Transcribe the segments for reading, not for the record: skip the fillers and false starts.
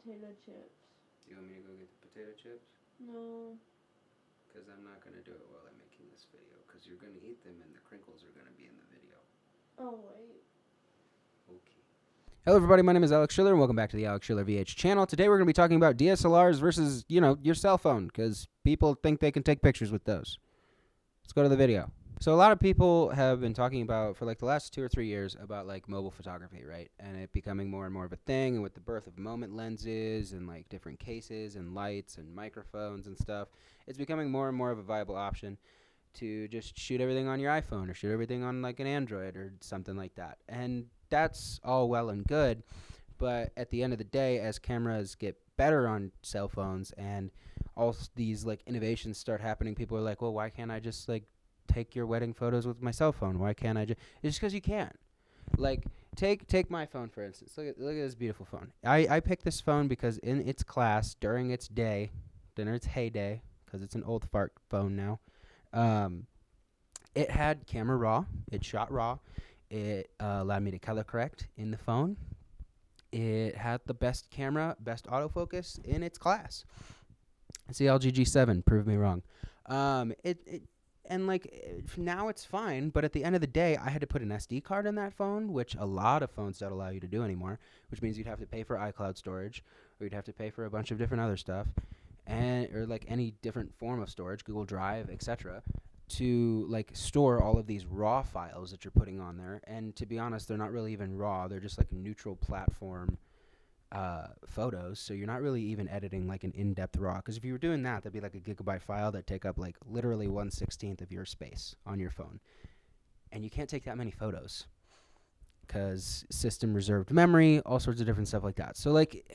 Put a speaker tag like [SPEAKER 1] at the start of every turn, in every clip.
[SPEAKER 1] potato chips.
[SPEAKER 2] You want me to go get the potato chips?
[SPEAKER 1] No.
[SPEAKER 2] Because I'm not going to do it while I'm making this video. Because you're going to eat them and the crinkles are going to be in the video.
[SPEAKER 1] Oh, wait.
[SPEAKER 2] Okay. Hello everybody, my name is Alex Schiller and welcome back to the Alex Schiller VH channel. Today we're going to be talking about DSLRs versus, your cell phone. Because people think they can take pictures with those. Let's go to the video. So a lot of people have been talking about, for like the last 2 or 3 years, about like mobile photography, right? And it becoming more and more of a thing, and with the birth of moment lenses and like different cases and lights and microphones and stuff, it's becoming more and more of a viable option to just shoot everything on your iPhone or shoot everything on like an Android or something like that. And that's all well and good, but at the end of the day, as cameras get better on cell phones and all these like innovations start happening, people are like, well, why can't I just like take your wedding photos with my cell phone? Why can't I just? It's just because you can't. Like, take my phone for instance. Look at this beautiful phone. I picked this phone because in its class during its day, during its heyday, because it's an old fart phone now. It had camera raw. It shot raw. It allowed me to color correct in the phone. It had the best camera, best autofocus in its class. It's the LG G7. Prove me wrong. And now it's fine, but at the end of the day, I had to put an SD card in that phone, which a lot of phones don't allow you to do anymore, which means you'd have to pay for iCloud storage, or you'd have to pay for a bunch of different other stuff, or like any different form of storage, Google Drive, etc., to like store all of these raw files that you're putting on there. And to be honest, they're not really even raw. They're just like neutral platform photos, so you're not really even editing like an in-depth raw, because if you were doing that, that'd be like a gigabyte file that take up like literally 1/16 of your space on your phone, and you can't take that many photos because system reserved memory, all sorts of different stuff like that. So like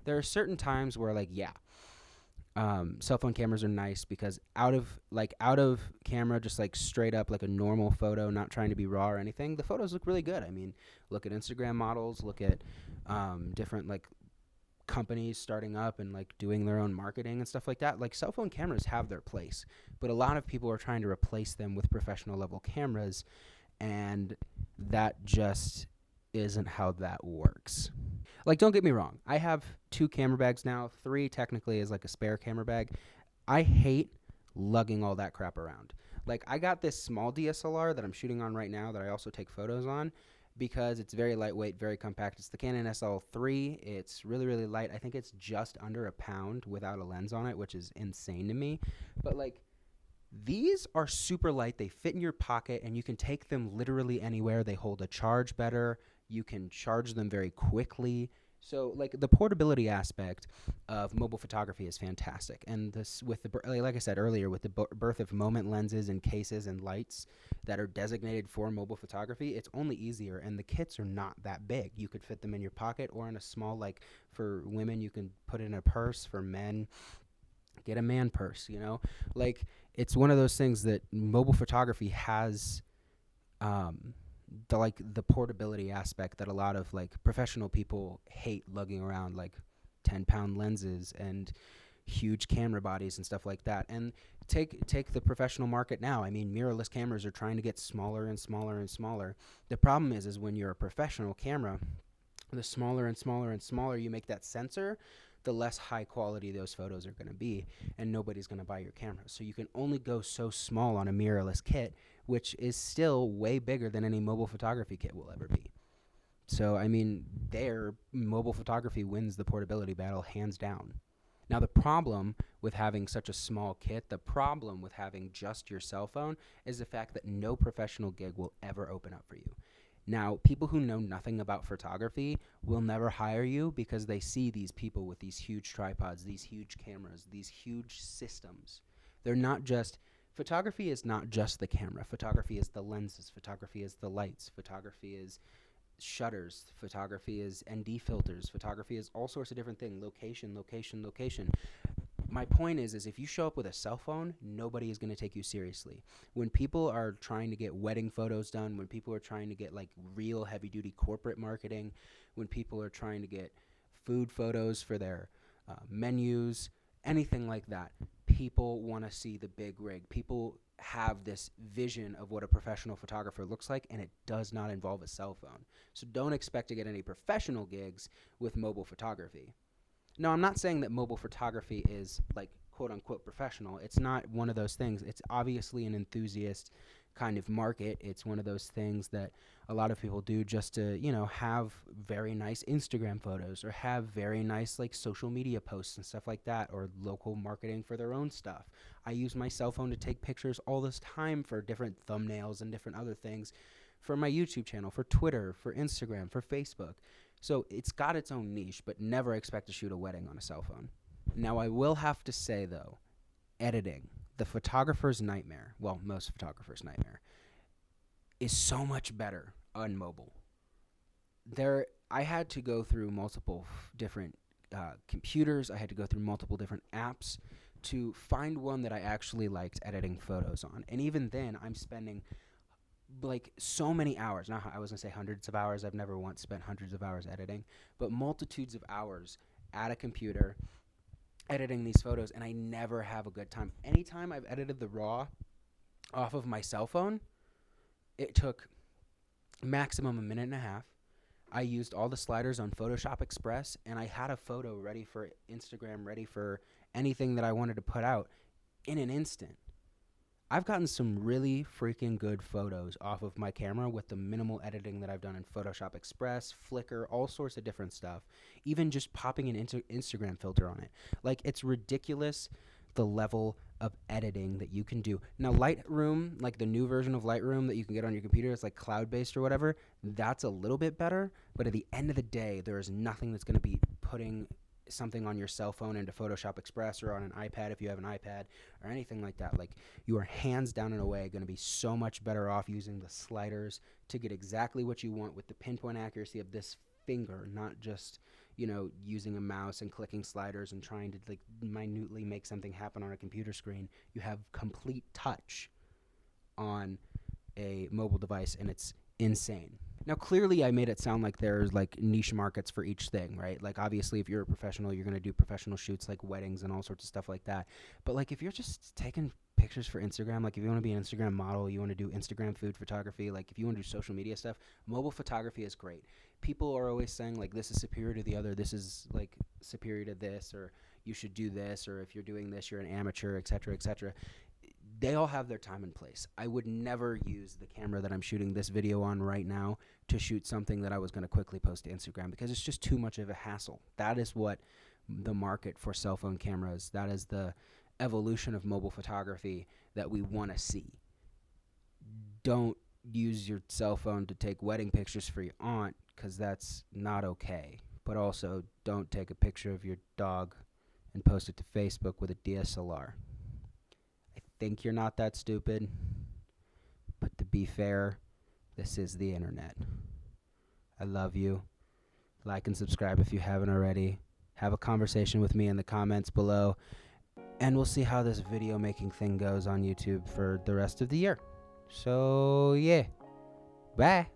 [SPEAKER 2] there are certain times where like cell phone cameras are nice because out of camera, just like straight up like a normal photo, not trying to be raw or anything, the photos look really good. I mean, look at Instagram models, look at different like companies starting up and like doing their own marketing and stuff like that. Like, cell phone cameras have their place, but a lot of people are trying to replace them with professional level cameras, and that just isn't how that works. Like, don't get me wrong, I have 2 camera bags now, 3 technically is like a spare camera bag. I hate lugging all that crap around. Like, I got this small DSLR that I'm shooting on right now that I also take photos on because it's very lightweight, very compact. It's the Canon SL3. It's really, really light. I think it's just under a pound without a lens on it, which is insane to me. But like, these are super light. They fit in your pocket, and you can take them literally anywhere. They hold a charge better. You can charge them very quickly. So, like, the portability aspect of mobile photography is fantastic. And this, with like I said earlier, with the birth of moment lenses and cases and lights that are designated for mobile photography, it's only easier. And the kits are not that big. You could fit them in your pocket or in a small, like, for women, you can put it in a purse. For men, get a man purse, Like, it's one of those things that mobile photography has the portability aspect that a lot of like professional people hate lugging around, like 10-pound lenses and huge camera bodies and stuff like that. And take the professional market now. I mean, mirrorless cameras are trying to get smaller and smaller and smaller. The problem is when you're a professional camera, the smaller and smaller and smaller you make that sensor, the less high quality those photos are going to be, and nobody's going to buy your camera. So you can only go so small on a mirrorless kit, which is still way bigger than any mobile photography kit will ever be. So, I mean, mobile photography wins the portability battle hands down. Now, the problem with having such a small kit, the problem with having just your cell phone, is the fact that no professional gig will ever open up for you. Now, people who know nothing about photography will never hire you because they see these people with these huge tripods, these huge cameras, these huge systems. Photography is not just the camera. Photography is the lenses. Photography is the lights. Photography is shutters. Photography is ND filters. Photography is all sorts of different things. Location, location, location. My point is if you show up with a cell phone, nobody is going to take you seriously. When people are trying to get wedding photos done, when people are trying to get like real heavy-duty corporate marketing, when people are trying to get food photos for their menus, anything like that, people want to see the big rig. People have this vision of what a professional photographer looks like, and it does not involve a cell phone. So don't expect to get any professional gigs with mobile photography. No, I'm not saying that mobile photography is like quote unquote professional. It's not one of those things. It's obviously an enthusiast kind of market. It's one of those things that a lot of people do just to, you know, have very nice Instagram photos or have very nice like social media posts and stuff like that, or local marketing for their own stuff. I use my cell phone to take pictures all this time for different thumbnails and different other things for my YouTube channel, for Twitter, for Instagram, for Facebook. So it's got its own niche, but never expect to shoot a wedding on a cell phone. Now, I will have to say, though, editing, the photographer's nightmare, well, most photographers' nightmare, is so much better on mobile. I had to go through multiple different computers. I had to go through multiple different apps to find one that I actually liked editing photos on. And even then, I'm spending like so many hours. Now, I was gonna say hundreds of hours. I've never once spent hundreds of hours editing, but multitudes of hours at a computer editing these photos, and I never have a good time. Anytime I've edited the RAW off of my cell phone, it took maximum a minute and a half. I used all the sliders on Photoshop Express, and I had a photo ready for Instagram, ready for anything that I wanted to put out in an instant. I've gotten some really freaking good photos off of my camera with the minimal editing that I've done in Photoshop Express, Flickr, all sorts of different stuff. Even just popping an Instagram filter on it. Like, it's ridiculous the level of editing that you can do. Now, Lightroom, like the new version of Lightroom that you can get on your computer, it's like cloud-based or whatever, that's a little bit better. But at the end of the day, there is nothing that's going to be putting something on your cell phone into Photoshop Express or on an iPad if you have an iPad or anything like that. Like, you are hands down and away going to be so much better off using the sliders to get exactly what you want with the pinpoint accuracy of this finger, not just, you know, using a mouse and clicking sliders and trying to like minutely make something happen on a computer screen. You have complete touch on a mobile device, and it's insane. Now, clearly, I made it sound like there's like niche markets for each thing, right? Like, obviously, if you're a professional, you're going to do professional shoots like weddings and all sorts of stuff like that. But like, if you're just taking pictures for Instagram, like if you want to be an Instagram model, you want to do Instagram food photography, like if you want to do social media stuff, mobile photography is great. People are always saying like, this is superior to the other, this is like superior to this, or you should do this, or if you're doing this, you're an amateur, etc., etc. They all have their time and place. I would never use the camera that I'm shooting this video on right now to shoot something that I was going to quickly post to Instagram, because it's just too much of a hassle. That is what the market for cell phone cameras, that is the evolution of mobile photography that we want to see. Don't use your cell phone to take wedding pictures for your aunt, because that's not okay. But also, don't take a picture of your dog and post it to Facebook with a DSLR. I think you're not that stupid, but to be fair, this is the internet. I love you. Like and subscribe if you haven't already. Have a conversation with me in the comments below, and we'll see how this video making thing goes on YouTube for the rest of the year. So yeah, bye.